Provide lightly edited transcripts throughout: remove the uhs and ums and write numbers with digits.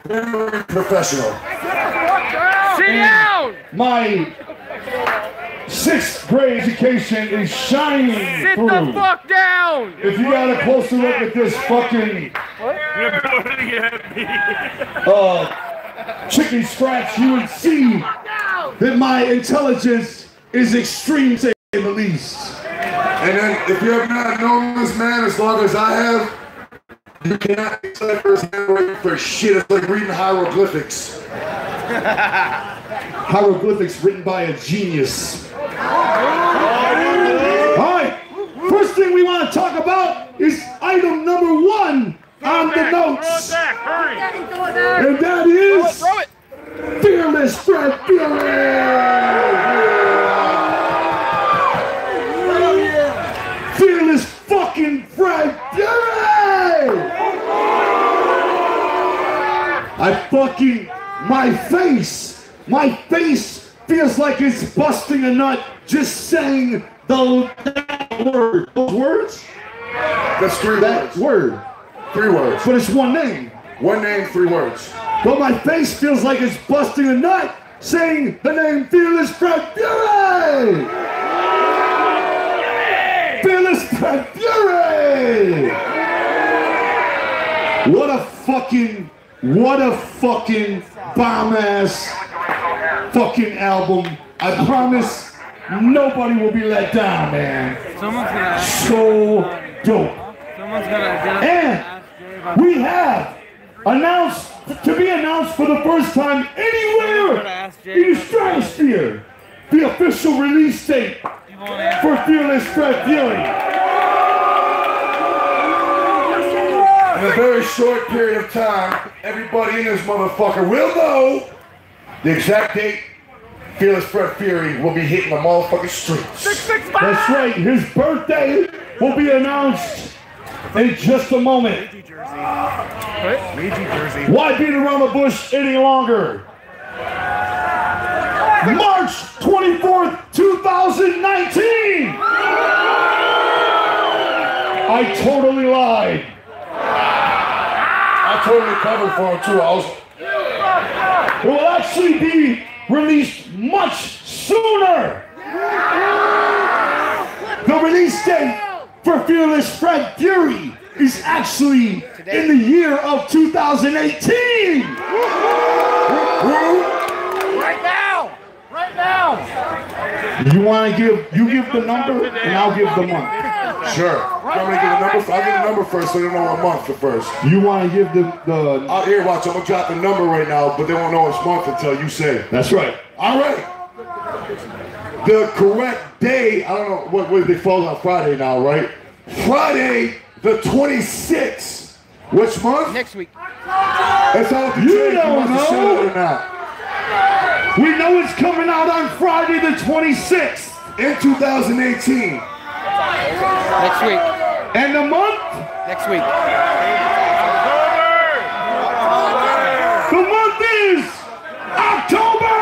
Very professional. Sit down! My 6th grade education is shining Sit through. the fuck down! If you got a closer look at this fucking chicken scratch, you would see that my intelligence is extreme, to say the least. And then, if you have not known this man as long as I have, you cannot decipher his handwriting for shit. It's like reading hieroglyphics. Hieroglyphics written by a genius. Alright, first thing we want to talk about is item number 1 on the notes. And that is Fearless Fred Fury! Fearless fucking Fred Fury! My face feels like it's busting a nut just saying those words. Those words? That's 3 That words. word. 3 words. But it's one name. 1 name, 3 words. But my face feels like it's busting a nut saying the name Fearless Fred Fury! Fearless Fred Fury! What a fucking bomb-ass fucking album. I promise nobody will be let down, man. Someone's gonna So dope. Someone's gonna And we have announced, to be announced for the first time anywhere in the stratosphere, the official release date for Fearless Fred Fury. In a very short period of time, everybody in this motherfucker will know the exact date Fearless Fred Fury will be hitting the motherfucking streets. That's right, his birthday will be announced in just a moment. Why beat around the bush any longer? March 24th, 2019! I totally lied. I totally covered for him too. It will actually be released much sooner. The release date for Fearless Fred Fury is actually in the year of 2018. Right now! Right now! You want to give the number and I'll give the month. Sure. You want me to give the number? I'll give the number first so they don't know what month first. You want to give the Here, watch, I'm going to drop the number right now, but they won't know it's month until you say it. That's right. All right. The correct day, I don't know, what they fall on Friday now, right? Friday, the 26th. Which month? Next week. That's all the You don't know. or not. We know it's coming out on Friday the 26th. In 2018. Next week. And the month? Next week. The month is October!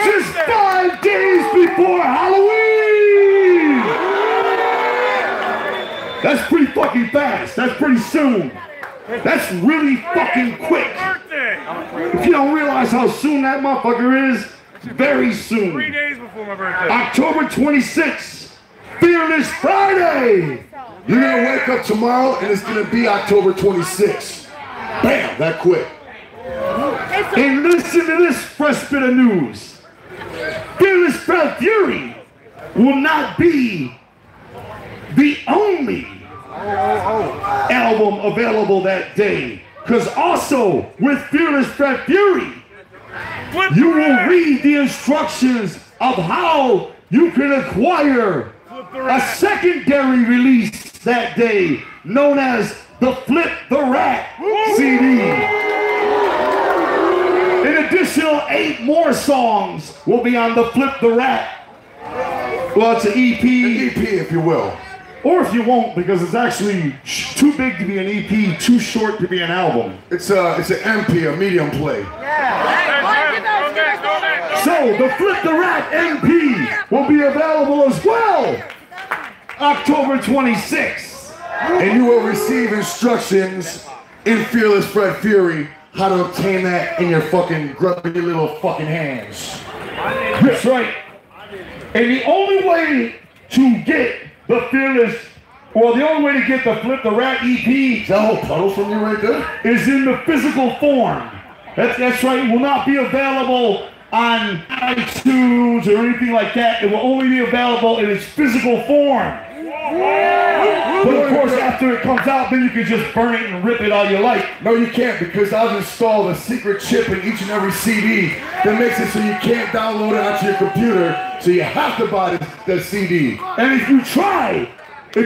Just 5 days before Halloween! That's pretty fucking fast. That's pretty soon. That's really fucking quick. If you don't realize how soon that motherfucker is, very soon. 3 days before my birthday. October 26th, Fearless Friday! You're going to wake up tomorrow and it's going to be October 26th. Bam, that quick. And listen to this fresh bit of news. Fearless Fred Fury will not be the only album available that day. Because also, with Fearless Fred Fury, you will read the instructions of how you can acquire a secondary release that day, known as the Flip the Rat CD. An additional 8 more songs will be on the Flip the Rat. Well, it's an EP. An EP, if you will. Or if you won't, because it's actually too big to be an EP, too short to be an album. It's an MP, a medium play. So, the Flip the Rat MP will be available as well, October 26th. And you will receive instructions in Fearless Fred Fury how to obtain that in your fucking grubby little fucking hands. That's right. And the only way to get the Fearless, or the only way to get the Flip the Rat EP, Is that whole puddle from you right there? is in the physical form. That's right. It will not be available on iTunes or anything like that. It will only be available in its physical form. But of course, after it comes out, then you can just burn it and rip it all you like. No, you can't, because I've installed a secret chip in each and every CD that makes it so you can't download it onto your computer, so you have to buy the CD. And if you try to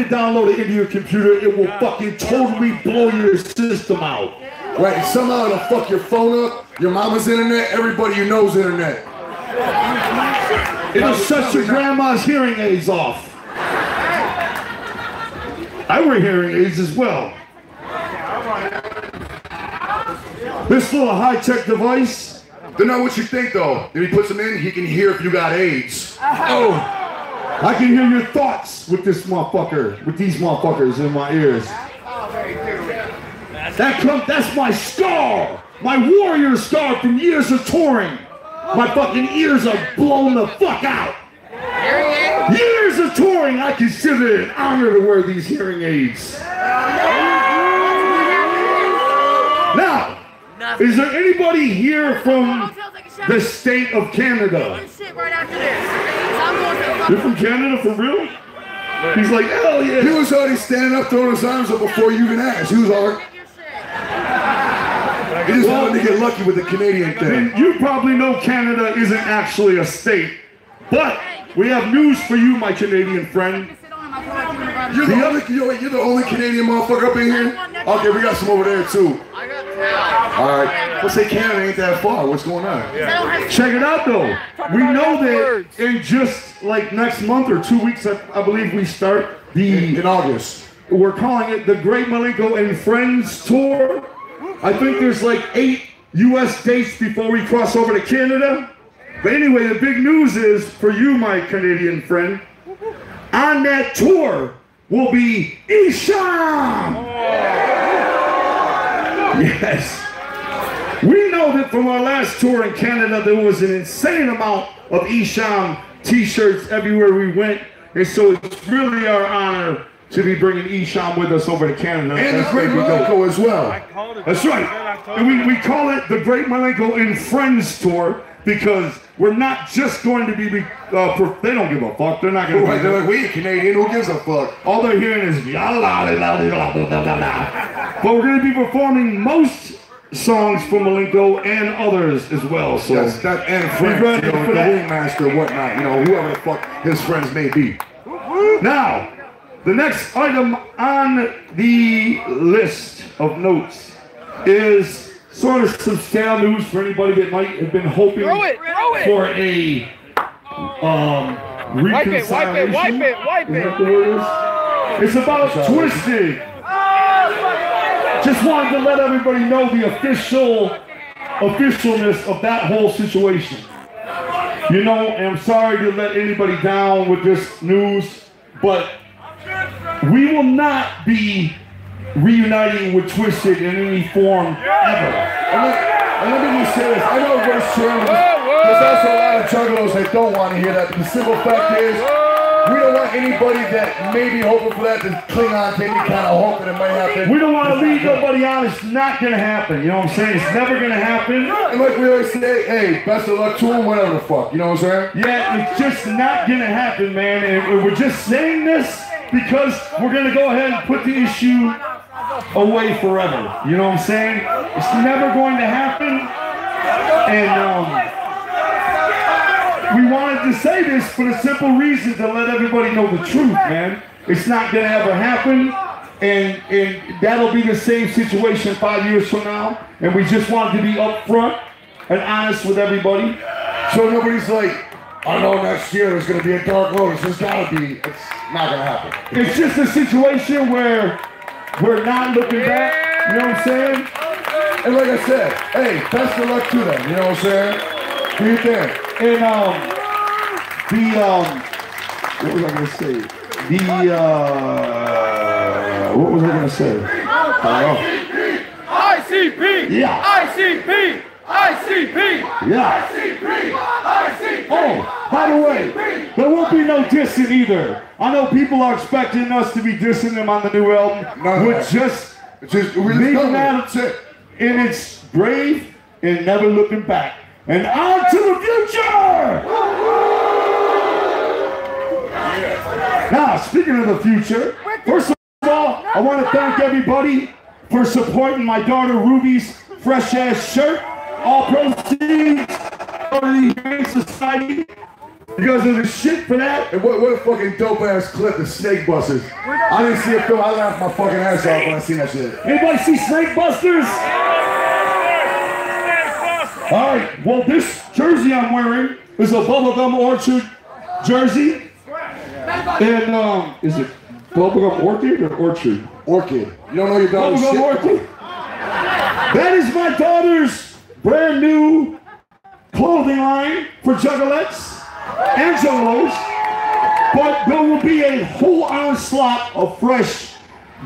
download it into your computer, it will fucking totally blow your system out. Right, and somehow it'll fuck your phone up, your mama's internet, everybody you know's internet. It'll shut your grandma's hearing aids off. I wear hearing aids as well. This little high-tech device. They're not what you think, though. If he puts them in, he can hear if you got AIDS. Oh, I can hear your thoughts with this motherfucker, with these motherfuckers in my ears. That's my scar, my warrior scar from years of touring. My fucking ears are blown the fuck out. Years of touring, I consider it an honor to wear these hearing aids. Now, is there anybody here from the state of Canada? You're from Canada for real? He's like, hell yeah. He was already standing up, throwing his arms up before you even asked. He was already... He just wanted to get lucky with the Canadian thing. And you probably know Canada isn't actually a state, but we have news for you, my Canadian friend. You're the only Canadian motherfucker up in here? Okay, we got some over there too. Alright, let's say Canada ain't that far. What's going on? Check it out though. We know that in just like next month or 2 weeks, I believe we start In August. We're calling it the Great Malenko and Friends Tour. I think there's like 8 US dates before we cross over to Canada. But anyway, the big news is for you, my Canadian friend, on that tour will be Isham! Yes. We know that from our last tour in Canada, there was an insane amount of Isham t-shirts everywhere we went. And so it's really our honor to be bringing Isham with us over to Canada. And the Great Malenko as well. That's right. And we call it the Great Malenko and Friends Tour because we're not just going to be, they don't give a fuck. They're not going to be. They're like, we ain't Canadian, who gives a fuck? All they're hearing is but we're going to be performing most songs from Malenko and others as well. So yes, that and friends, you know, the ringmaster, whatnot, you know, whoever the fuck his friends may be. Now, the next item on the list of notes is sort of some stale news for anybody that might have been hoping for a reconciliation. Wipe it. Is that the word? It's about Twisted. Just wanted to let everybody know the officialness of that whole situation. You know, and I'm sorry to let anybody down with this news, but we will not be reuniting with Twisted in any form ever. And let me just say this. I know verse terms. There's also a lot of juggalos that don't want to hear that. But the simple fact is, we don't want anybody that may be hoping for that to cling on to any kind of hope that it might happen. We don't want to lead nobody on. It's not going to happen. You know what I'm saying? It's never going to happen. And like we always say, hey, best of luck to him, whatever the fuck. You know what I'm saying? Yeah, it's just not going to happen, man. And we're just saying this because we're going to go ahead and put the issue away forever. You know what I'm saying? It's never going to happen. And we wanted to say this for the simple reason to let everybody know the truth, man. It's not going to ever happen. And that'll be the same situation 5 years from now. And we just wanted to be upfront and honest with everybody. So nobody's like, I know next year there's going to be a dark road. There's got to be. It's not going to happen. It's just a situation where we're not looking back. You know what I'm saying? And like I said, hey, best of luck to them. You know what I'm saying? Do your thing. And what was I going to say? What was I gonna say? ICP! Yeah. ICP! ICP! Yeah. Oh, by the way, there won't be no dissing either. I know people are expecting us to be dissing them on the new album. No, We're just leaving that in its grave and never looking back. And on to the future! Now, speaking of the future, first of all, I want to thank everybody for supporting my daughter Ruby's fresh ass shirt. All proceeds go to the Humane Society because of the shit for that. And what a fucking dope ass clip, the Snake Busters. I didn't see it film. I laughed my fucking ass off when I seen that shit. Anybody see Snake Busters? All right, well, this jersey I'm wearing is a Bubblegum Orchard jersey. And, is it Bubblegum Orchid or Orchard? Orchid. You don't know your daughter's shit? Bubblegum Orchid. That is my daughter's brand new clothing line for juggalettes and juggalos. But there will be a whole onslaught of fresh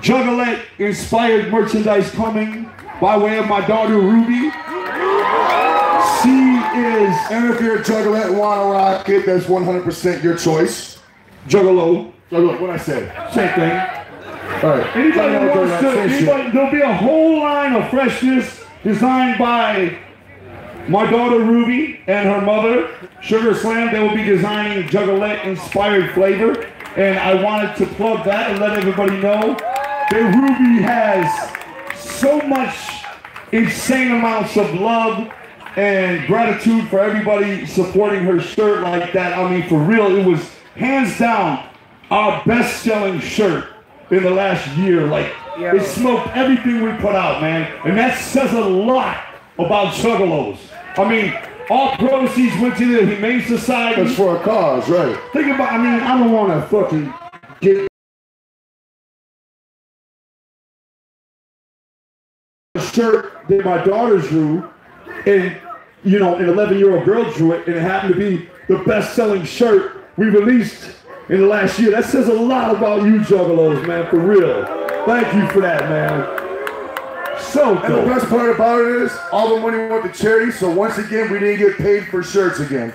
juggalette-inspired merchandise coming by way of my daughter Ruby. She is, And if you're a juggalette and want to rock it, that's 100% your choice. juggalo. Juggalo, what I said. Same thing. All right. Anybody that wants to, there'll be a whole line of freshness designed by my daughter Ruby and her mother, Sugar Slam. They will be designing juggalette-inspired flavor. And I wanted to plug that and let everybody know that Ruby has so much insane amounts of love and gratitude for everybody supporting her shirt like that. I mean, for real, it was hands down our best-selling shirt in the last year. Like, it smoked everything we put out, man. And that says a lot about juggalos. I mean, all proceeds went to the Humane Society. That's for a cause, right? Think about, I mean, I don't want to fucking get a shirt that my daughters drew, and, you know, an 11-year-old girl drew it, and it happened to be the best-selling shirt we released in the last year. That says a lot about you juggalos, man, for real. Thank you for that, man. So dope. And the best part about it is, all the money went to charity, so once again, we didn't get paid for shirts again.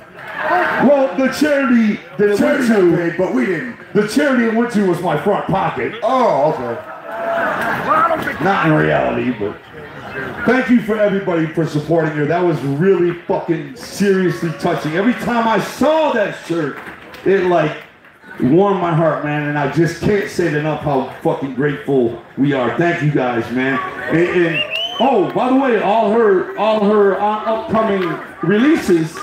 Well, the charity that it went to, paid, but we didn't. the charity it went to was my front pocket. Oh, okay. Not in reality, but thank you for everybody for supporting her. That was really fucking seriously touching. Every time I saw that shirt, it like warmed my heart, man, and I just can't say it enough how fucking grateful we are. Thank you guys, man. And oh, by the way, all her upcoming releases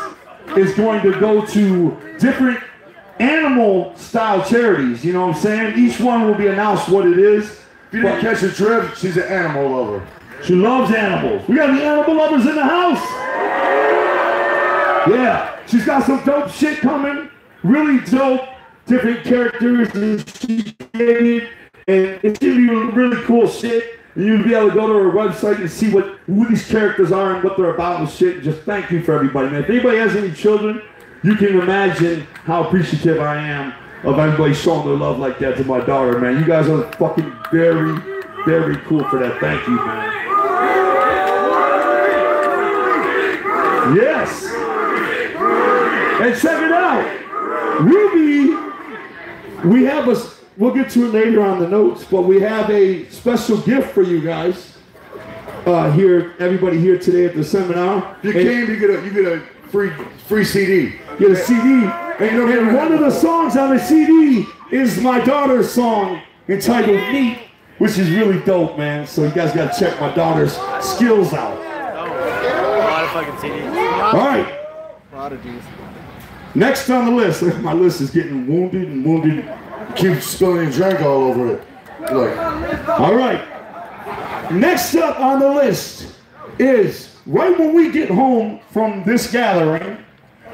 is going to go to different animal style charities. You know what I'm saying? Each one will be announced what it is. If you didn't catch a drift, she's an animal lover. She loves animals. We got the animal lovers in the house. Yeah, she's got some dope shit coming. Really dope, different characters that she created, and it's gonna be really cool shit. And you'll be able to go to her website and see who these characters are and what they're about and shit. And just thank you for everybody, man. If anybody has any children, you can imagine how appreciative I am of everybody showing their love like that to my daughter, man. You guys are fucking very, very cool for that. Thank you, man. Yes. And check it out. Ruby, we'll get to it later on the notes, but we have a special gift for you guys. Here, everybody here today at the seminar. You came, you get a free CD. Get a CD. And one of the songs on the CD is my daughter's song entitled Neat, which is really dope, man. So you guys gotta check my daughter's skills out. A lot of fucking CDs. All right. Prodigies. Next on the list, my list is getting wounded and wounded. Keep spilling drink all over it. Look. All right. Next up on the list is, right when we get home from this gathering,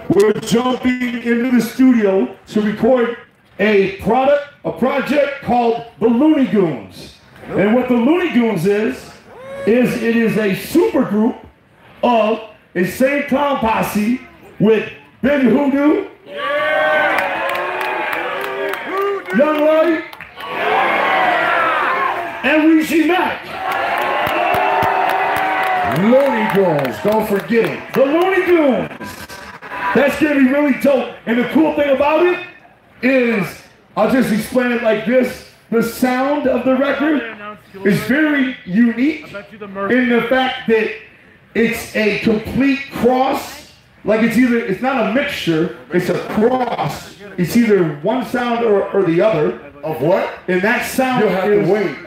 we're jumping into the studio to record a project called the Looney Goons. And what the Looney Goons is it is a super group of Insane Clown Posse with Ben Hoodoo, Young Light, and Weezy Mac. Looney Tunes, don't forget it. The Looney Tunes. That's gonna be really dope. And the cool thing about it is, I'll just explain it like this. The sound of the record is very unique in the fact that it's a complete cross. Like it's not a mixture, it's a cross. It's either one sound or the other. Of what? And that sound You'll have to wait.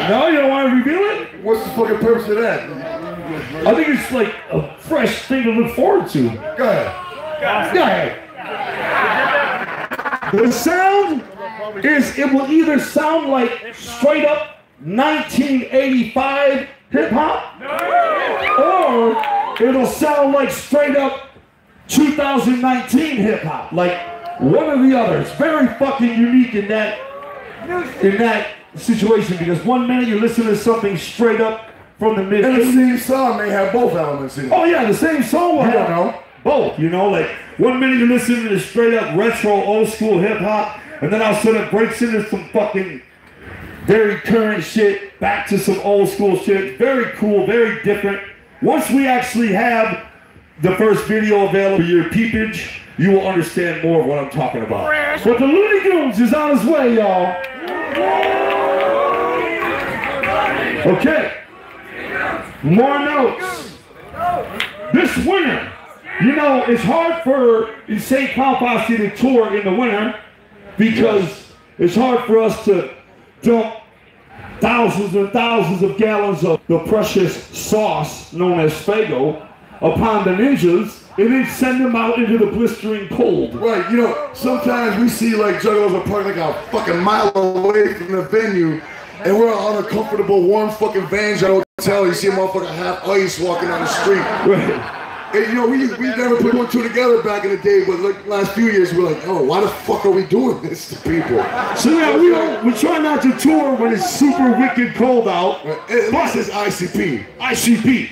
No, you don't want to reveal it? What's the fucking purpose of that? I think it's like a fresh thing to look forward to. Go ahead. Go ahead. The sound is, it will either sound like straight up 1985 hip hop, or it'll sound like straight up 2019 hip hop. Like one or the other. It's very fucking unique in that situation, because one minute you listen to something straight up from the mid-80s. And the same song may have both elements in it. Oh yeah, the same song will You have don't know. both, you know, like one minute you listen to the straight up retro old school hip hop, and then all of a sudden it breaks into some fucking very current shit, back to some old school shit. Very cool, very different. Once we actually have the first video available for your peepage, you will understand more of what I'm talking about. But the Looney Tunes is on his way, y'all. Okay. More notes. This winter, you know, it's hard for St. Clown Posse to tour in the winter because it's hard for us to dump thousands and thousands of gallons of the precious sauce known as Fago upon the ninjas and then send them out into the blistering cold. Right, you know, sometimes we see like juggalos are parked like a fucking mile away from the venue, and we're on a comfortable, warm fucking van at a hotel. You see a motherfucker half ice walking down the street. Right. And you know, we never put one two together back in the day, but like last few years we're like, oh, why the fuck are we doing this to people? So yeah, we try not to tour when it's super wicked cold out. Right. At least it's ICP. ICP.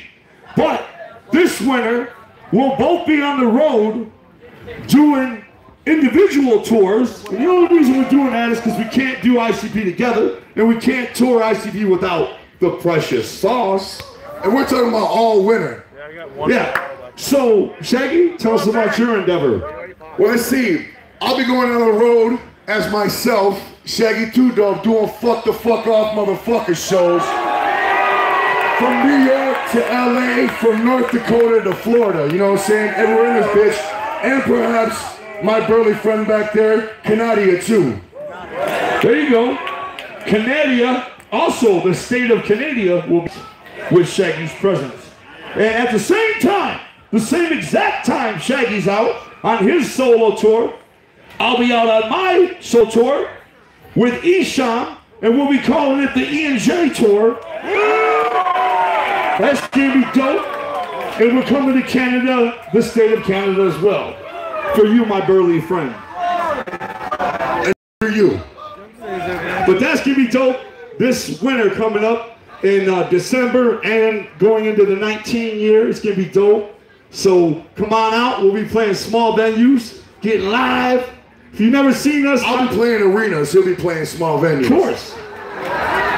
But this winter, we'll both be on the road doing individual tours. And the only reason we're doing that is because we can't do ICP together, and we can't tour ICP without the precious sauce. And we're talking about all winter. Yeah, I got one. Yeah. So, Shaggy, tell us about your endeavor. Well, let's see. I'll be going on the road as myself, Shaggy 2 Dope, doing fuck the fuck off motherfucker shows. From New York to LA, from North Dakota to Florida, you know what I'm saying? Everywhere in this bitch. And perhaps my burly friend back there, Canada too. There you go. Canada, also the state of Canada, will be with Shaggy's presence. And at the same time, the same exact time Shaggy's out on his solo tour, I'll be out on my solo tour with Isham, and we'll be calling it the E&J tour. That's gonna be dope. And we're coming to Canada, the state of Canada as well. For you, my burly friend. And for you. But that's gonna be dope this winter coming up in December and going into the 19 year. It's gonna be dope. So come on out. We'll be playing small venues, getting live. If you've never seen us, I'll be playing arenas. He'll be playing small venues. Of course.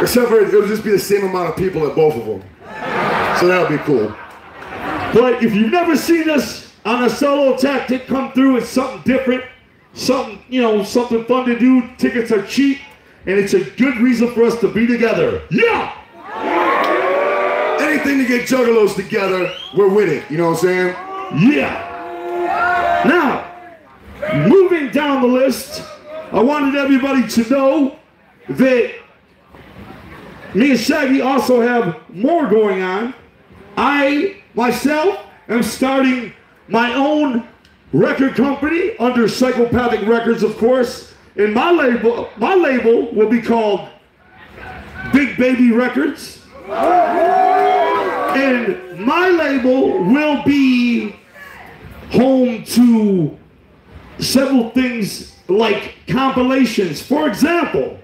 Except for it'll just be the same amount of people at both of them. So that'll be cool. But if you've never seen us on a solo tactic come through, it's something different, something, you know, something fun to do. Tickets are cheap, and it's a good reason for us to be together. Yeah! Anything to get juggalos together, we're with it. You know what I'm saying? Yeah! Now, moving down the list, I wanted everybody to know that me and Shaggy also have more going on. I, myself, am starting my own record company under Psychopathic Records, of course. And my label will be called Big Baby Records. And my label will be home to several things like compilations. For example,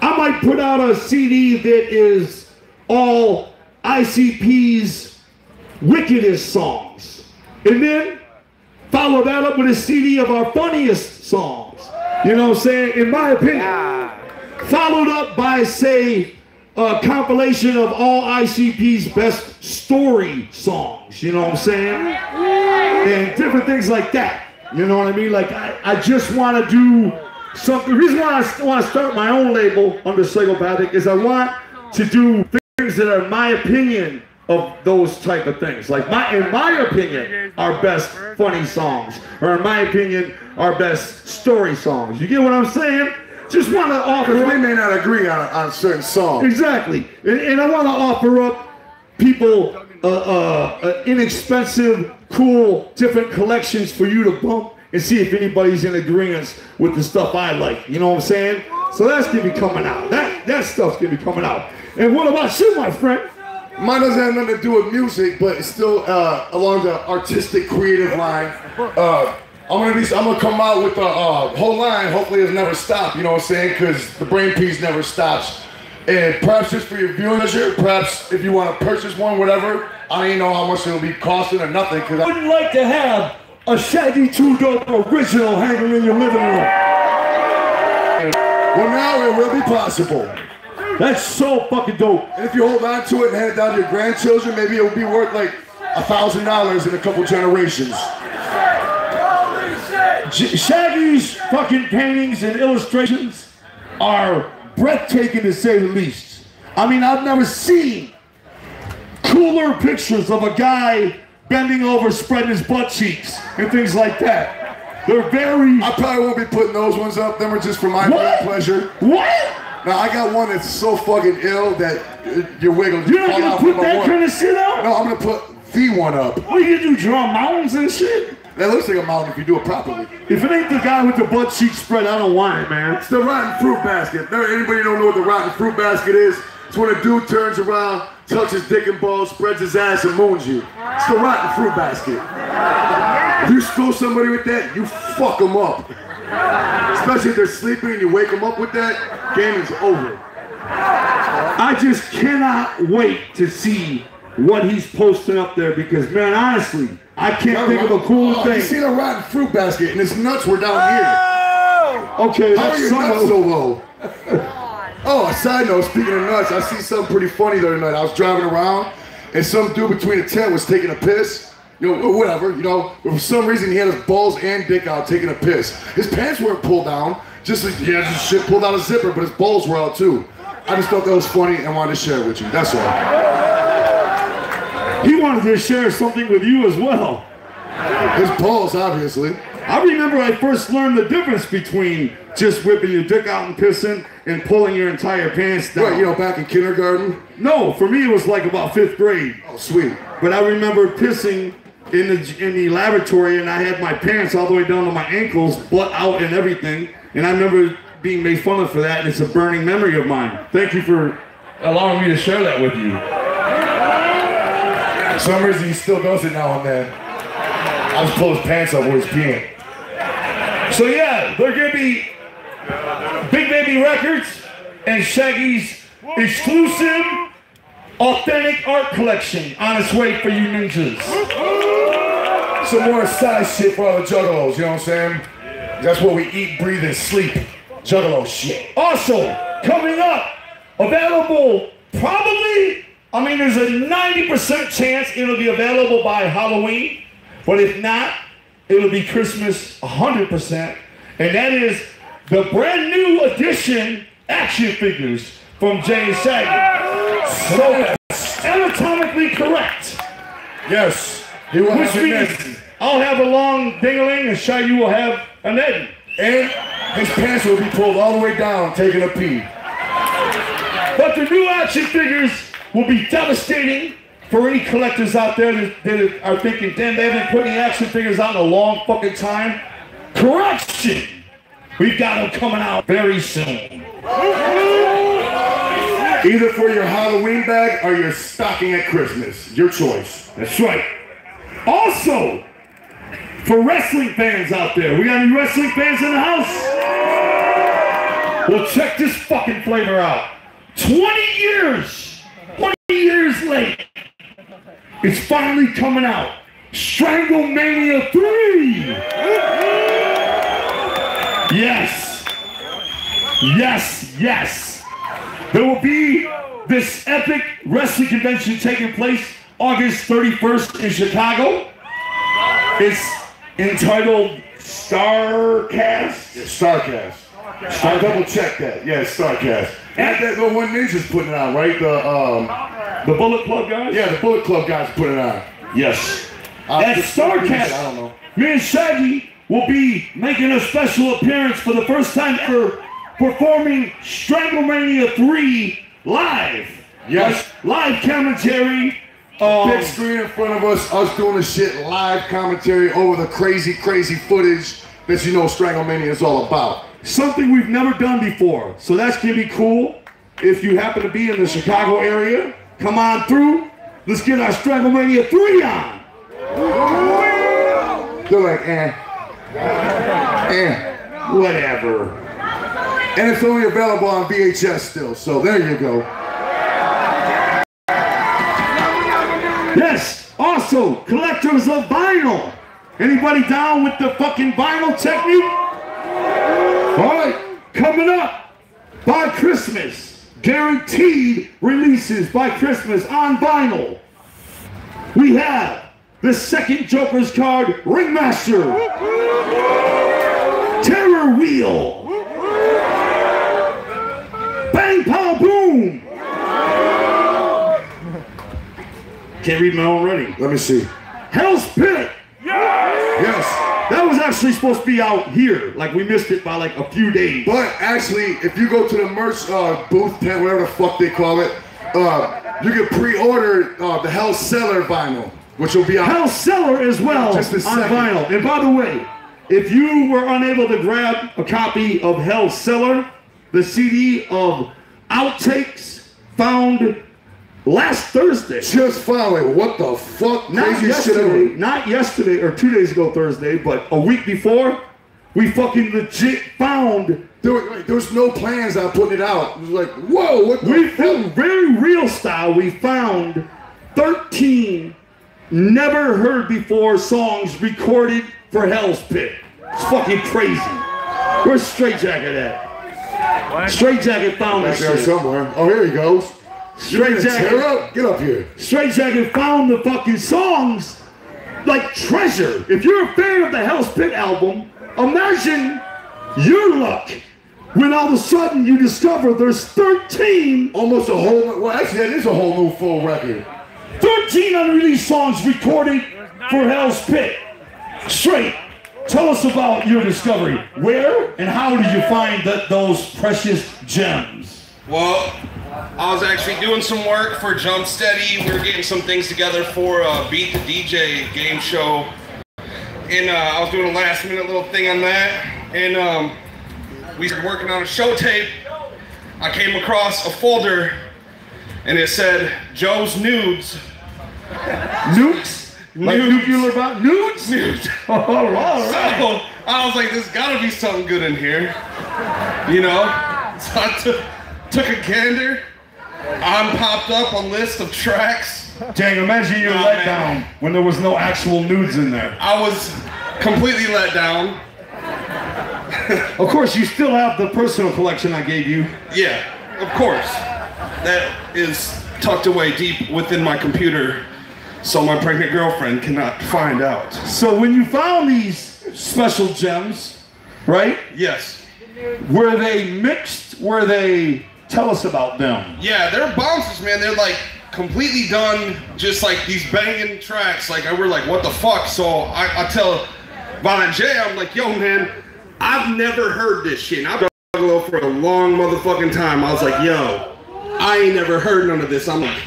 I might put out a CD that is all ICP's wickedest songs. And then follow that up with a CD of our funniest songs. You know what I'm saying? In my opinion. followed up by, say, a compilation of all ICP's best story songs, you know what I'm saying? And different things like that, you know what I mean? Like, I just want to do something. The reason why I want to start my own label under Psychopathic is I want to do things that are my opinion of those type of things. Like, in my opinion, our best funny songs, or in my opinion, our best story songs. You get what I'm saying? Just want to offer. We may not agree on certain songs. Exactly, and I want to offer up people inexpensive, cool, different collections for you to bump and see if anybody's in agreement with the stuff I like. You know what I'm saying? So that's gonna be coming out. That stuff's gonna be coming out. And what about you, my friend? Mine doesn't have nothing to do with music, but it's still along the artistic, creative line. I'm gonna come out with a whole line. Hopefully, it'll never stop. You know what I'm saying? Because the brain piece never stops. And perhaps just for your viewing pleasure, perhaps if you want to purchase one, whatever. I don't even know how much it'll be costing or nothing. Because I wouldn't like to have a Shaggy 2 Dope original hanging in your living room. Well, now it will be possible. That's so fucking dope. And if you hold on to it and hand it down to your grandchildren, maybe it'll be worth like $1,000 in a couple generations. Shaggy's fucking paintings and illustrations are breathtaking to say the least. I mean, I've never seen cooler pictures of a guy bending over, spreading his butt cheeks and things like that. They're very... I probably won't be putting those ones up. Them are just for my pleasure. What? Now, I got one that's so fucking ill that your wig will just You're not fall gonna out put from my that one. kind of shit up? No, I'm gonna put the one up. What, you do draw mountains and shit? That looks like a mountain if you do it properly. If it ain't the guy with the butt cheek spread, I don't want it, man. It's the rotten fruit basket. Anybody don't know what the rotten fruit basket is? It's when a dude turns around, tucks his dick and balls, spreads his ass, and moons you. It's the rotten fruit basket. If you school somebody with that, you fuck them up. Especially if they're sleeping and you wake them up with that, game is over. I just cannot wait to see what he's posting up there because, man, honestly, I can't think of a cool thing. You see the rotten fruit basket and his nuts were down here. Okay, how are your nuts so low? Oh, a side note, speaking of nuts, I see something pretty funny the other night. I was driving around and some dude between a tent was taking a piss. You know, whatever, you know, but for some reason he had his balls and dick out taking a piss. His pants weren't pulled down, just he had his shit pulled out of zipper, but his balls were out too. I just thought that was funny and wanted to share it with you, that's all. He wanted to share something with you as well. His balls, obviously. I remember I first learned the difference between just whipping your dick out and pissing and pulling your entire pants down. Right, you know, back in kindergarten? No, for me it was like about 5th grade. Oh, sweet. But I remember pissing in the lavatory and I had my pants all the way down to my ankles, butt out and everything. And I remember being made fun of for that, and it's a burning memory of mine. Thank you for allowing me to share that with you. For some reason he still does it now and then. I just pull his pants up while he's peeing. So yeah, they're gonna be Big Baby Records and Shaggy's exclusive authentic art collection on its way for you ninjas. Some more size shit for all the juggalos, you know what I'm saying? That's what we eat, breathe, and sleep. Juggalo shit. Also, coming up, available probably, I mean, there's a 90% chance it'll be available by Halloween, but if not, it'll be Christmas 100%, and that is the brand new edition action figures from Jay and Shaggy. So, anatomically correct. Yes. He will Which means I'll have a long ding-a-ling and Shaggy will have an Eddie. And his pants will be pulled all the way down, taking a pee. But the new action figures will be devastating for any collectors out there that are thinking, damn, they haven't put any action figures out in a long fucking time. Correction! We've got them coming out very soon. Either for your Halloween bag or your stocking at Christmas. Your choice. That's right. Also, for wrestling fans out there, we got any wrestling fans in the house? Well, check this fucking flavor out. 20 years late, it's finally coming out. Stranglemania 3! Yes! Yes, yes. There will be this epic wrestling convention taking place August 31st in Chicago. It's entitled Starcast. Yeah, Starcast. I double check that. Yeah, Starcast. And that the one Ninja's putting it on, right? The Bullet Club guys? Yeah, the Bullet Club guys putting it on. Yes. At Starcast, I don't know. me and Shaggy will be making a special appearance for the first time ever, performing Stranglemania 3 live. Yes. Live commentary. Big screen in front of us doing the shit live commentary over the crazy, crazy footage that you know Stranglemania is all about. Something we've never done before. So that's gonna be cool. If you happen to be in the Chicago area, come on through. Let's get our Stranglemania 3 on. They're like, whatever. And it's only available on VHS still, so there you go. Yes, also, collectors of vinyl. Anybody down with the fucking vinyl technique? All right, coming up by Christmas, guaranteed releases by Christmas on vinyl. We have the second Joker's card, Ringmaster, Terror Wheel, Bang Pow Boom. Can't read my own writing. Let me see. Hell's Pit. Yes. That was actually supposed to be out here. Like, we missed it by like a few days. But actually, if you go to the merch booth tent, whatever the fuck they call it, you can pre-order the Hell Cellar vinyl, which will be out. Hell Cellar as well Just a on second. vinyl. And by the way, if you were unable to grab a copy of Hell Cellar, the CD of outtakes found last Thursday. Just following. What the fuck? Not yesterday, or 2 days ago Thursday, but a week before, we fucking legit found. There was no plans on putting it out. It was like, whoa, what the fuck? Very real style, we found 13 never heard before songs recorded for Hell's Pit. It's fucking crazy. Where's Straight Jacket at? Straight Jacket found Back this there shit. somewhere. Oh, here he goes. Straight Jacket. Up. Get up here. Straight Jacket found the fucking songs like treasure. If you're a fan of the Hell's Pit album, imagine your luck when all of a sudden you discover there's 13, Almost a whole, well actually that is a whole new full record. 13 unreleased songs recorded for Hell's Pit. Straight, tell us about your discovery. Where and how did you find those precious gems? Well, I was actually doing some work for Jump Steady. We were getting some things together for Beat the DJ game show. And I was doing a last minute little thing on that. And we started working on a show tape. I came across a folder and it said Joe's Nudes. Nukes? Like nuclear bomb? Nudes? Nudes. All right. So I was like, there's gotta be something good in here. You know? So I took a gander. On popped up a list of tracks. Dang, imagine your letdown when there was no actual nudes in there. I was completely let down. Of course, you still have the personal collection I gave you. Yeah, of course. That is tucked away deep within my computer so my pregnant girlfriend cannot find out. So when you found these special gems, right? Yes. Were they mixed? Were they... Tell us about them. Yeah, they're bounces, man. They're like completely done, just like these banging tracks. Like we're like, what the fuck? So I tell Von J, I'm like, yo, man, I've never heard this shit. And I've been juggalo for a long motherfucking time. I was like, yo, I ain't never heard none of this. I'm like,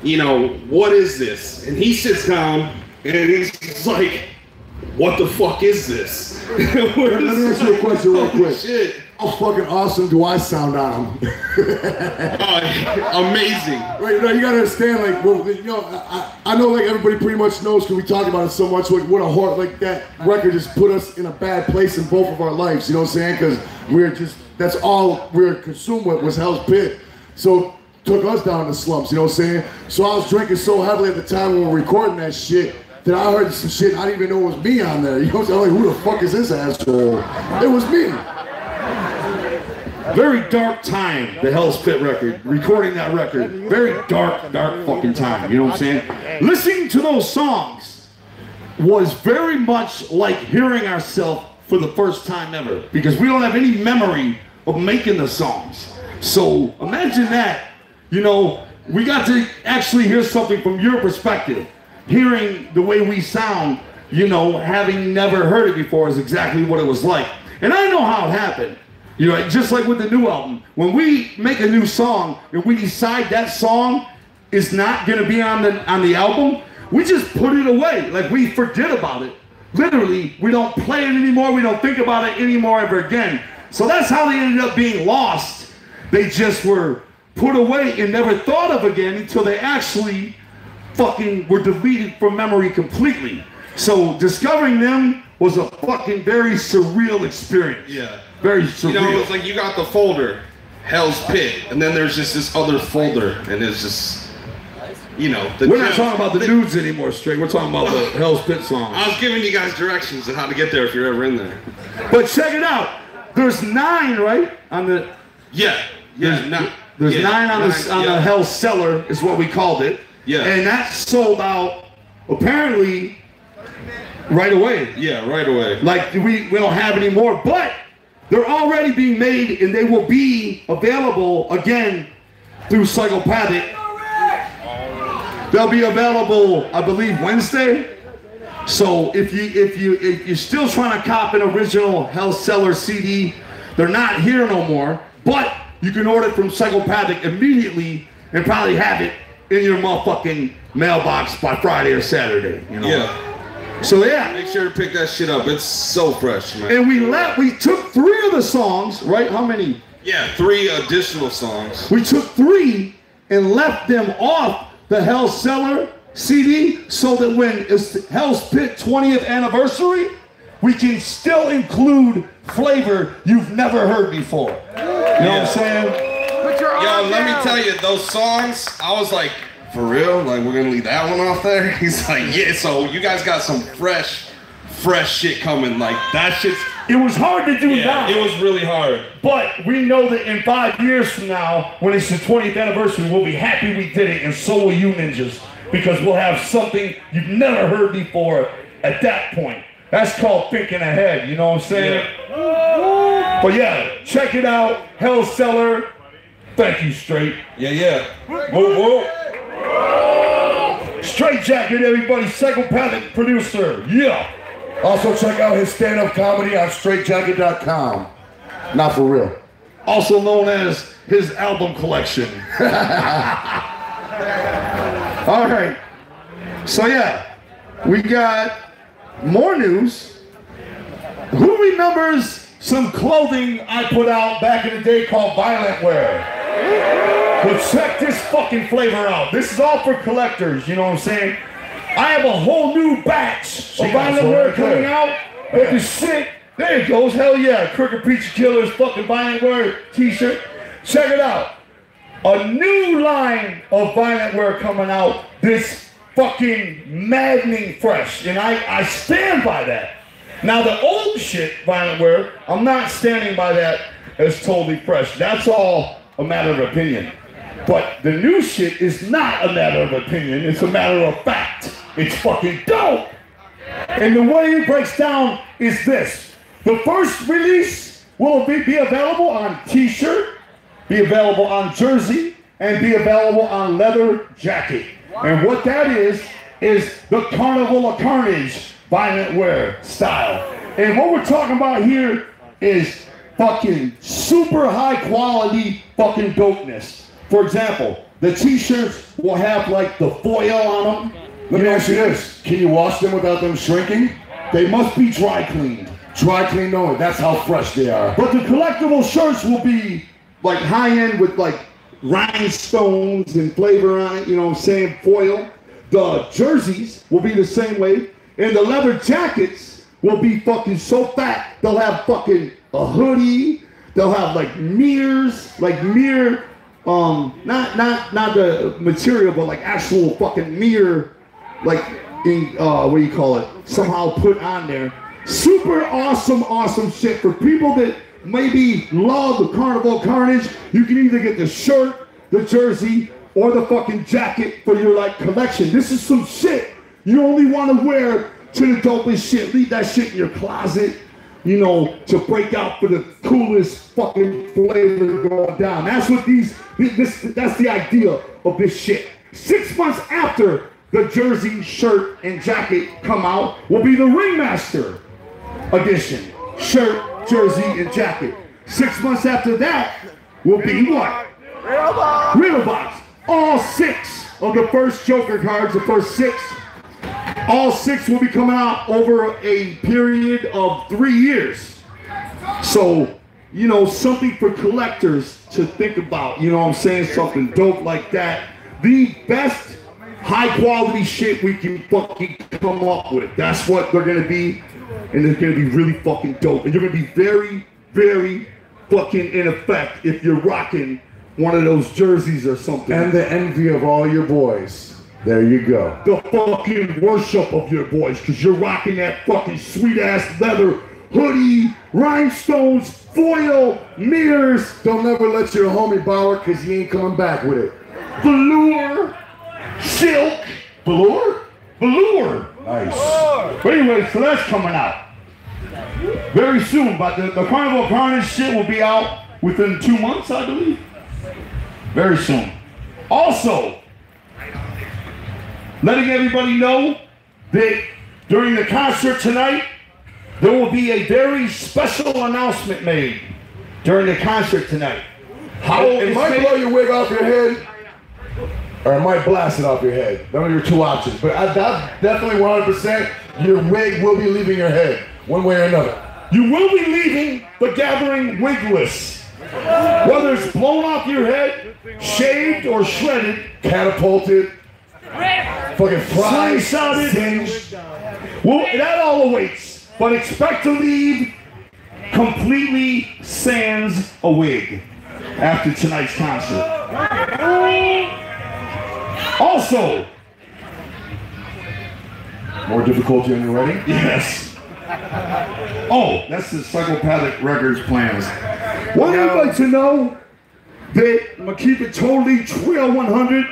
you know, what is this? And he sits down and he's just like, what the fuck is this? Let me ask you a question real quick. Shit. How fucking awesome do I sound on them? Amazing. Right, you know, you gotta understand, like, well, you know, I know, like, everybody pretty much knows because we talk about it so much. Like, what a heart, like, that record just put us in a bad place in both of our lives. You know what I'm saying? Because we're just, that's all we're consumed with was Hell's Pit. So took us down the slumps. You know what I'm saying? So I was drinking so heavily at the time when we were recording that shit that I heard some shit I didn't even know it was me on there. You know what I'm saying? I'm like, who the fuck is this asshole? It was me. very dark time, the Hell's Pit record, recording that record. Very dark fucking time, you know what I'm saying? Listening to those songs was very much like hearing ourselves for the first time ever, because we don't have any memory of making the songs. So imagine that, you know, we got to actually hear something from your perspective. Hearing the way we sound, you know, having never heard it before is exactly what it was like. And I know how it happened. You know, just like with the new album. When we make a new song and we decide that song is not gonna be on the album, we just put it away. Like we forget about it. Literally, we don't play it anymore, we don't think about it anymore ever again. So that's how they ended up being lost. They just were put away and never thought of again until they actually fucking were deleted from memory completely. So discovering them was a fucking very surreal experience. Yeah. Very surreal. You know, it's like you got the folder, Hell's Pit, and then there's just this other folder, and it's just, you know. We're not talking about the dudes anymore, straight. We're talking about the Hell's Pit songs. I was giving you guys directions on how to get there if you're ever in there. But check it out. There's 9, right? On the There's 9 on the Hell Cellar is what we called it. Yeah. And that sold out apparently right away. Yeah, right away. Like we don't have any more, but they're already being made and they will be available again through Psychopathic. They'll be available, I believe, Wednesday. So if you're still trying to cop an original Hell Cellar CD, they're not here no more. But you can order it from Psychopathic immediately and probably have it in your motherfucking mailbox by Friday or Saturday. You know? Yeah. So yeah. Make sure to pick that shit up. It's so fresh, man. And we took 3 of the songs, right? How many? Yeah, 3 additional songs. We took 3 and left them off the Hell Cellar CD so that when it's Hell's Pit 20th anniversary, we can still include flavor you've never heard before. You know what I'm saying? Yo, let me tell you, those songs, I was like, for real? Like, we're gonna leave that one off there? He's like, yeah, so you guys got some fresh shit coming. Like, that shit's... It was hard to do that. It was really hard. But we know that in 5 years from now, when it's the 20th anniversary, we'll be happy we did it, and so will you ninjas, because we'll have something you've never heard before at that point. That's called thinking ahead, you know what I'm saying? Yeah. But yeah, check it out, Hell Cellar. Thank you, Straight. Yeah. Whoa. Straight Jacket, everybody, Psychopathic producer. Yeah. Also check out his stand-up comedy on straightjacket.com. Not for real. Also known as his album collection. All right. So yeah, we got more news. Who remembers some clothing I put out back in the day called Violent Wear? But check this fucking flavor out. This is all for collectors, you know what I'm saying? I have a whole new batch of Violent Wear coming out. But the shit, there it goes, hell yeah. Crooked Preacher Killer's fucking Violent Wear t-shirt. Check it out. A new line of Violent Wear coming out this fucking maddening fresh. And I stand by that. Now the old shit, Violent Wear, I'm not standing by that as totally fresh. That's all a matter of opinion. But the new shit is not a matter of opinion, it's a matter of fact. It's fucking dope! And the way it breaks down is this. The first release will be available on t-shirt, be available on jersey, and be available on leather jacket. And what that is the Carnival of Carnage Violent Wear style. And what we're talking about here is fucking super high quality fucking dopeness. For example, the t-shirts will have like the foil on them. Let me ask you this. Can you wash them without them shrinking? They must be dry cleaned. Dry cleaned only. That's how fresh they are. But the collectible shirts will be like high end with like rhinestones and flavor on it, you know what I'm saying, foil. The jerseys will be the same way. And the leather jackets will be fucking so fat, they'll have fucking a hoodie. They'll have like mirrors, not the material, but like actual fucking mirror, like in, what do you call it, somehow put on there. Super awesome shit for people that maybe love the Carnival Carnage, you can either get the shirt, the jersey, or the fucking jacket for your like collection. This is some shit you only want to wear to the dopest shit. Leave that shit in your closet, you know, to break out for the coolest fucking flavor going down. That's what that's the idea of this shit. 6 months after the jersey, shirt, and jacket come out will be the Ringmaster edition. Shirt, jersey, and jacket. 6 months after that will be what? Riddle Box. All 6 of the first Joker cards, the first 6, all 6 will be coming out over a period of 3 years. So, you know, something for collectors to think about. You know what I'm saying? Something dope like that. The best high quality shit we can fucking come up with. That's what they're gonna be. And it's gonna be really fucking dope. And you're gonna be very, very fucking in effect if you're rocking one of those jerseys or something. And the envy of all your boys. There you go. The fucking worship of your boys, because you're rocking that fucking sweet ass leather hoodie, rhinestones, foil, mirrors. Don't ever let your homie borrow it, because he ain't coming back with it. Velour, silk, velour. Nice. But anyway, so that's coming out very soon. But the Carnival Carnage shit will be out within 2 months, I believe. Very soon. Also, letting everybody know that during the concert tonight, there will be a very special announcement made during the concert tonight. It might blow your wig off your head, or it might blast it off your head. Those are your 2 options. But I definitely 100%, your wig will be leaving your head, one way or another. You will be leaving the gathering wigless. Whether it's blown off your head, shaved or shredded, Catapulted, fucking fried, singed. Well, that all awaits. But expect to leave completely sans a wig after tonight's concert. Also, More difficulty on your wedding? yes. Oh, that's the Psychopathic Records plans. Well, I'd like to know that I'm gonna keep it totally trail 100.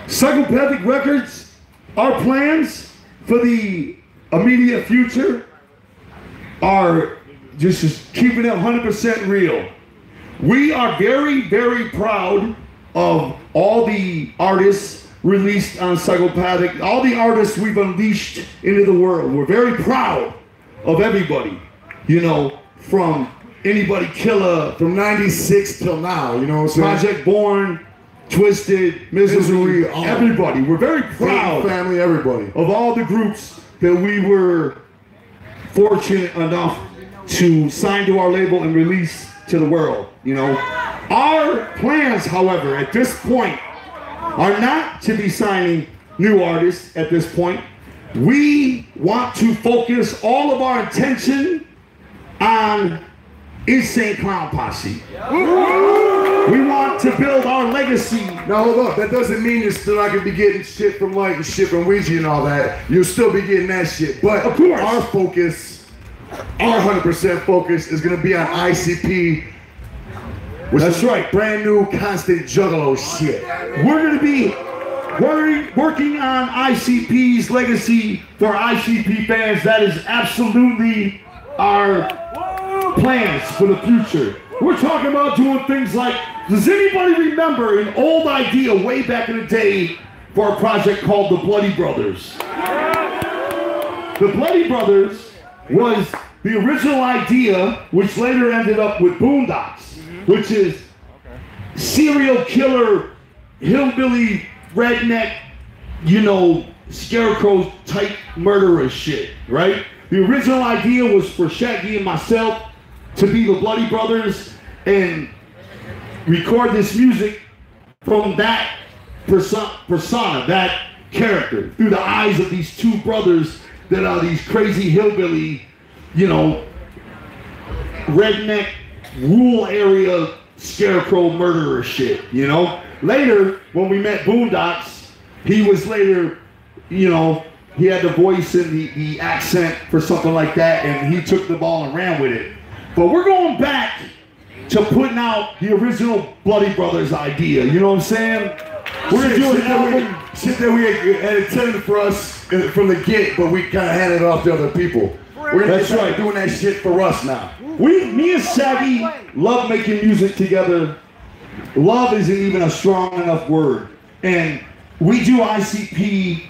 Psychopathic Records, our plans for the immediate future are just keeping it 100% real. We are very, very proud of all the artists released on Psychopathic, all the artists we've unleashed into the world. We're very proud of everybody, you know, from Anybody Killer, From 96 till now, you know what I'm saying? Project Born, Twisted, Misery, everybody. We're very proud Family, everybody. of all the groups that we were fortunate enough to sign to our label and release to the world, you know. Our plans, however, at this point, are not to be signing new artists at this point. We want to focus all of our attention on Insane Clown Posse. We want to build our legacy. Now hold up, that doesn't mean you're still not gonna be getting shit from Light and shit from Ouija and all that. You'll still be getting that shit. But of course, our focus, our 100% focus is gonna be on ICP. Which that's is right. Brand new constant juggalo shit. We're going to be working on ICP's legacy for ICP fans. That is absolutely our plans for the future. We're talking about doing things like, does anybody remember an old idea way back in the day for a project called the Bloody Brothers? The Bloody Brothers was the original idea, which later ended up with Boondocks, which is serial killer, hillbilly, redneck, you know, scarecrow type murderer shit, right? The original idea was for Shaggy and myself to be the Bloody Brothers and record this music from that persona, that character, through the eyes of these 2 brothers that are these crazy hillbilly, you know, redneck, rural area scarecrow murderer shit, you know? Later, when we met Boondocks, he was later, you know, he had the voice and the accent for something like that, and he took the ball and ran with it. But we're going back to putting out the original Bloody Brothers idea. You know what I'm saying? We're gonna do an album. Shit that we had intended for us from the get, but we kind of handed it off to other people. We're gonna start doing that shit for us now. Me and Shaggy love making music together. Love isn't even a strong enough word. And we do ICP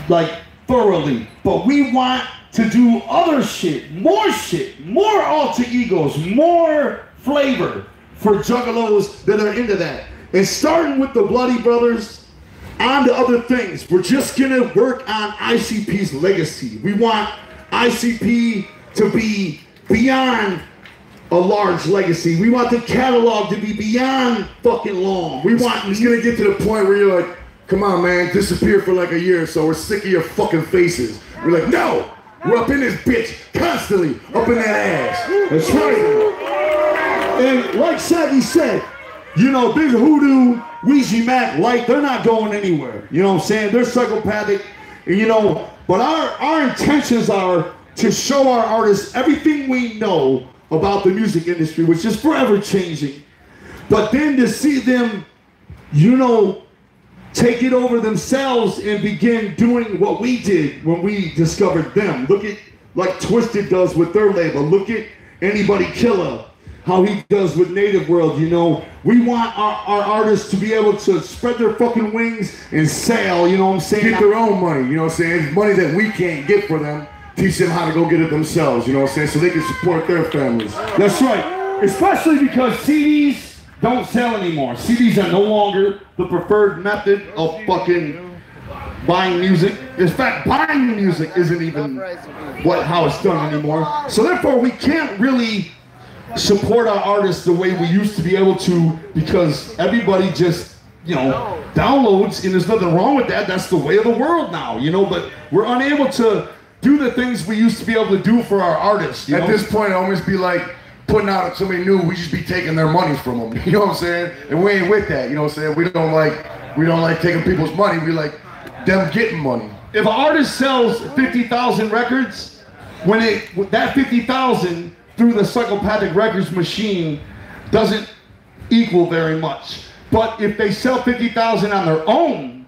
like thoroughly, but we want to do other shit, more alter egos, more flavor for juggalos that are into that. And starting with the Bloody Brothers on to other things. We're just gonna work on ICP's legacy. We want ICP to be beyond a large legacy. We want the catalog to be beyond fucking long. We want it's gonna get to the point where you're like, come on, man, disappear for like a year or so. We're sick of your fucking faces. We're like, no, we're up in this bitch constantly, up in that ass. That's right. And like Shaggy said, you know, Big Hoodoo, Weezy Mac, Light, they're not going anywhere. You know what I'm saying? They're psychopathic, you know, but our intentions are to show our artists everything we know about the music industry, which is forever changing. But then to see them, you know, take it over themselves and begin doing what we did when we discovered them. Look at like Twisted does with their label. Look at Anybody Killer, how he does with Native World, you know. We want our artists to be able to spread their fucking wings and sail, you know what I'm saying? Get their own money, you know what I'm saying? Money that we can't get for them. Teach them how to go get it themselves, you know what I'm saying? So they can support their families. That's right. Especially because CDs don't sell anymore. CDs are no longer the preferred method of fucking buying music. In fact, buying music isn't even how it's done anymore. So therefore, we can't really support our artists the way we used to be able to, because everybody just, you know, downloads, and there's nothing wrong with that. That's the way of the world now, you know, but we're unable to do the things we used to be able to do for our artists. At this point, it almost be like putting out somebody new, we just be taking their money from them. You know what I'm saying? And we ain't with that. You know what I'm saying? We don't like taking people's money. We like them getting money. If an artist sells 50,000 records, when that 50,000 through the psychopathic records machine doesn't equal very much. But if they sell 50,000 on their own,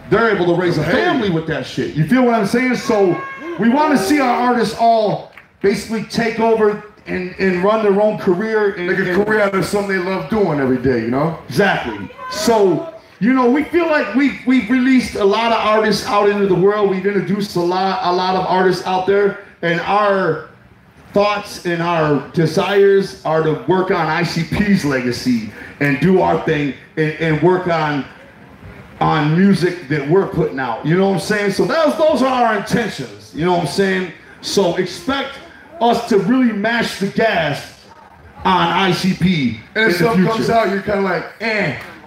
they're able to raise a family with that shit. You feel what I'm saying? So we want to see our artists all basically take over and run their own career. Make a career out of something they love doing every day, you know? Exactly. So, you know, we feel like we've released a lot of artists out into the world. We've introduced a lot of artists out there, and our thoughts and our desires are to work on ICP's legacy and do our thing and work on music that we're putting out. You know what I'm saying? So those are our intentions. You know what I'm saying? So expect us to really mash the gas on ICP. And if something comes out, you're kind of like,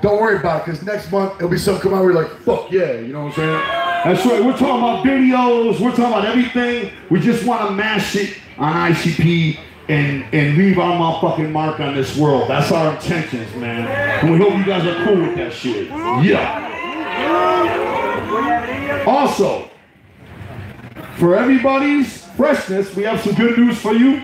don't worry about it, because next month it'll be something come out where you're like, fuck yeah, you know what I'm saying? That's right. We're talking about videos. We're talking about everything. We just want to mash it on ICP and leave our motherfucking mark on this world. That's our intentions, man. And we hope you guys are cool with that shit. Yeah. Also, for everybody's freshness, we have some good news for you.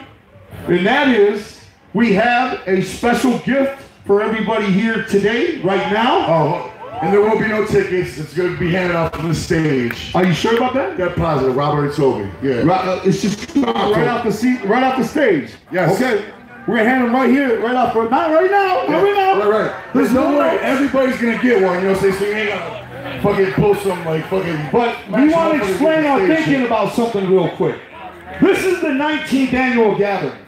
And that is, we have a special gift for everybody here today, right now. Oh, and there will be no tickets. It's going to be handed out from the stage. Are you sure about that? Got positive. Robert told me. Yeah. It's just right off the seat, right off the stage. Yes. Okay. We're gonna hand them right here, right off. Not right now. Not right now. Right. There's no way. Everybody's gonna get one. You know what I'm saying? So you ain't gonna fucking pull some like fucking. But we want to explain our thinking about something real quick. This is the 19th annual gathering.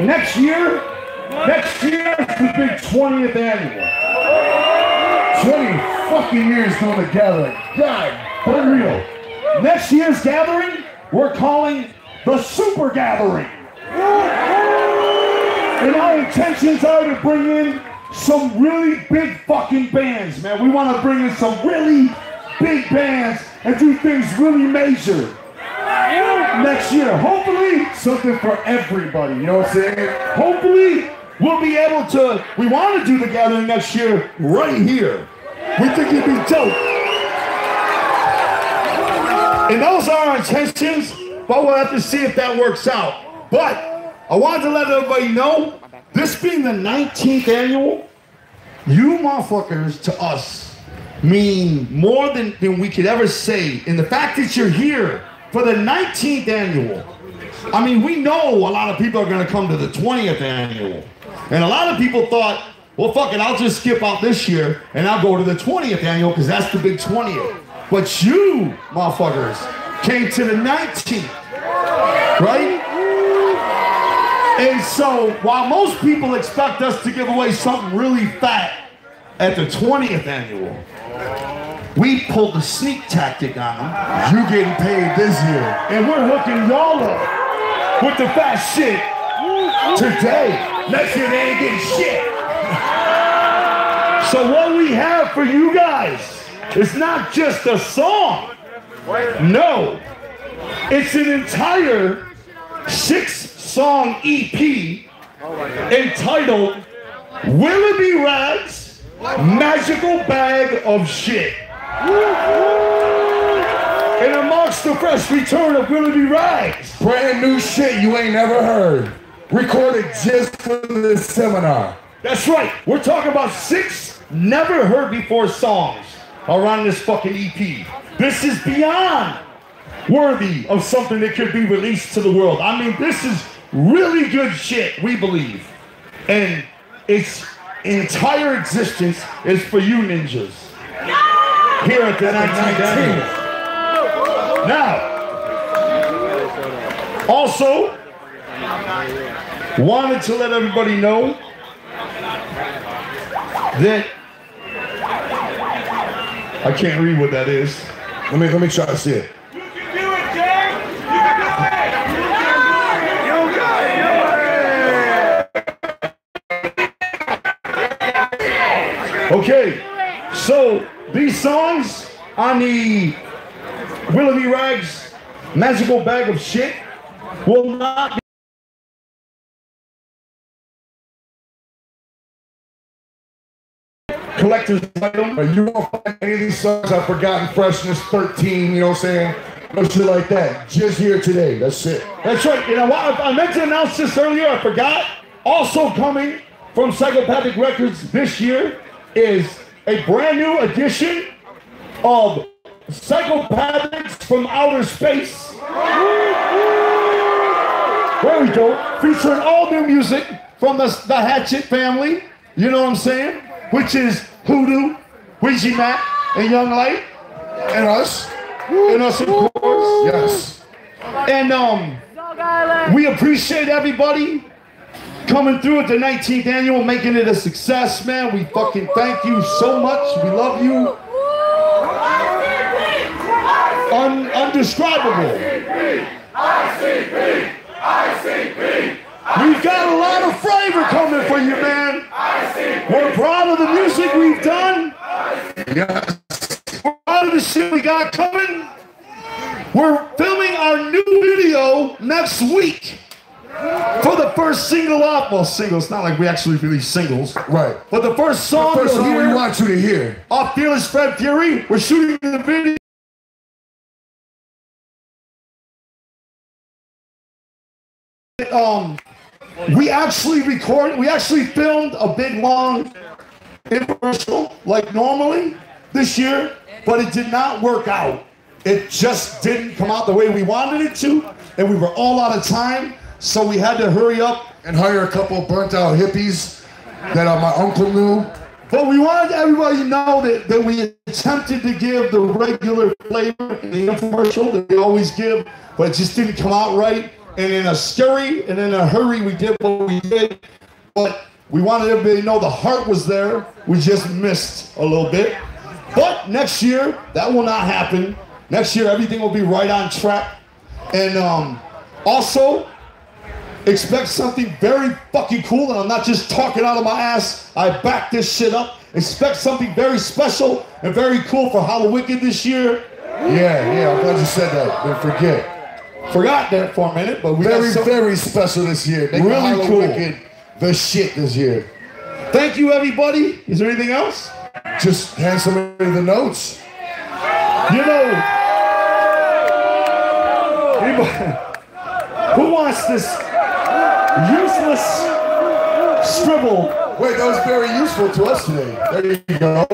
Next year is the big 20th annual. 20 fucking years doing the gathering. God, unreal. Next year's gathering, we're calling the Super Gathering. And our intentions are to bring in some really big fucking bands, man. We want to bring in some really big bands and do things really major next year. Hopefully, something for everybody, you know what I'm saying? Hopefully, we'll be able to, we want to do the gathering next year right here. We think it'd be dope. And those are our intentions, but we'll have to see if that works out. But I wanted to let everybody know, this being the 19th annual, you motherfuckers to us mean more than we could ever say. And the fact that you're here for the 19th annual, I mean, we know a lot of people are going to come to the 20th annual. And a lot of people thought, well, fuck it, I'll just skip out this year and I'll go to the 20th annual because that's the big 20th. But you, motherfuckers, came to the 19th, right? And so, while most people expect us to give away something really fat at the 20th annual, we pulled the sneak tactic on them. You getting paid this year. And we're hooking y'all up with the fat shit today. Next year, they ain't getting shit. So what we have for you guys is not just a song. No, it's an entire 6-song EP entitled Willoughby Rags, Magical Bag of Shit. And amongst the fresh return of Willoughby Rags, Brand new shit you ain't never heard. Recorded just for the seminar. That's right, we're talking about 6 never heard before songs are on this fucking EP. This is beyond worthy of something that could be released to the world. I mean, this is really good shit, we believe. And its entire existence is for you ninjas. Here at the 19th annual. Now, also, wanted to let everybody know that I can't read what that is. Let me try to see it. You can do it, Jay! You can do it! Okay, so these songs on the Willoughby Rags Magical Bag of Shit will not be collector's item. You won't find any of these songs I've forgotten, Freshness 13, you know what I'm saying? No shit like that. Just here today, that's it. That's right. You know what? I meant to announce this earlier, I forgot. Also coming from Psychopathic Records this year is a brand new edition of Psychopathics from Outer Space. There we go. Featuring all new music from the Hatchet family. You know what I'm saying? Which is Hoodoo, Ouija Mac, and Young Light. And us. And us, of course. Yes. And we appreciate everybody coming through at the 19th annual, making it a success, man. We fucking thank you so much. We love you. Undescribable. ICP! ICP! We've got a lot of flavor coming for you, man. We're proud of the music we've done. Yes. We're proud of the shit we got coming. We're filming our new video next week for the first single off. Well, singles, not like we actually release singles. Right. But the first song The first you'll song hear we want you to hear. off Fearless Fred Fury. We're shooting the video. We actually filmed a big long infomercial like normally this year, but it did not work out. It just didn't come out the way we wanted it to, and we were all out of time, so we had to hurry up And hire a couple burnt out hippies that my uncle knew. But we wanted everybody to know that we attempted to give the regular flavor in the infomercial that we always give, but it just didn't come out right. And in a scurry and in a hurry, we did what we did. But we wanted everybody to know the heart was there. We just missed a little bit. But next year, that will not happen. Next year, everything will be right on track. And also, expect something very fucking cool. And I'm not just talking out of my ass. I back this shit up. Expect something very special and very cool for Hallowicked this year. Yeah, I'm glad you said that. Didn't forget. Forgot that for a minute, but we Very, got some very special this year. They really cool. The shit this year. Thank you, everybody. Is there anything else? Just hand somebody the notes. You know, anybody, who wants this? useless scribble. Wait, that was very useful to us today. There you go.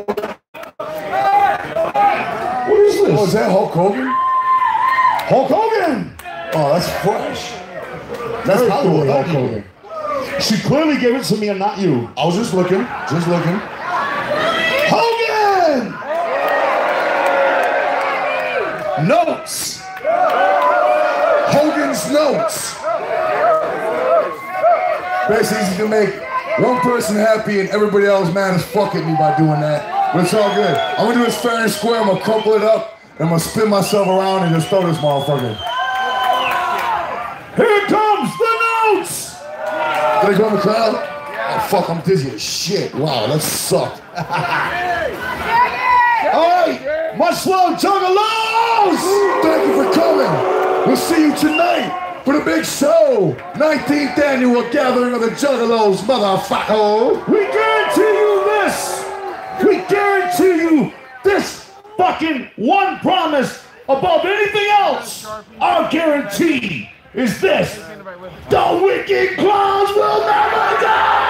What is this? Oh, is that Hulk Hogan? Hulk Hogan! Oh, that's fresh. That's Hollywood Hulk Hogan. She clearly gave it to me and not you. I was just looking, Hogan! Notes. Hogan's notes. Basically, he's gonna make one person happy and everybody else mad as fuck at me by doing that. But it's all good. I'm gonna do this fair and square. I'm gonna crumple it up and I'm gonna spin myself around and just throw this motherfucker. Here comes the notes! Did I go in the crowd? Oh fuck, I'm dizzy as shit. Wow, that sucked. Alright, much love, juggalos! Thank you for coming. We'll see you tonight for the big show. 19th annual gathering of the juggalos, motherfucker. We guarantee you this! We guarantee you this fucking one promise above anything else! Our guarantee is this: the wicked clowns will never die!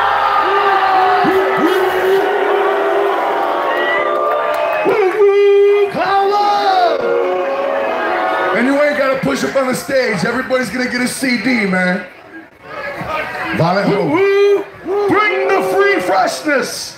Clown love! And you ain't gotta push up on the stage. Everybody's gonna get a CD, man. Violent Hope. Bring the free freshness!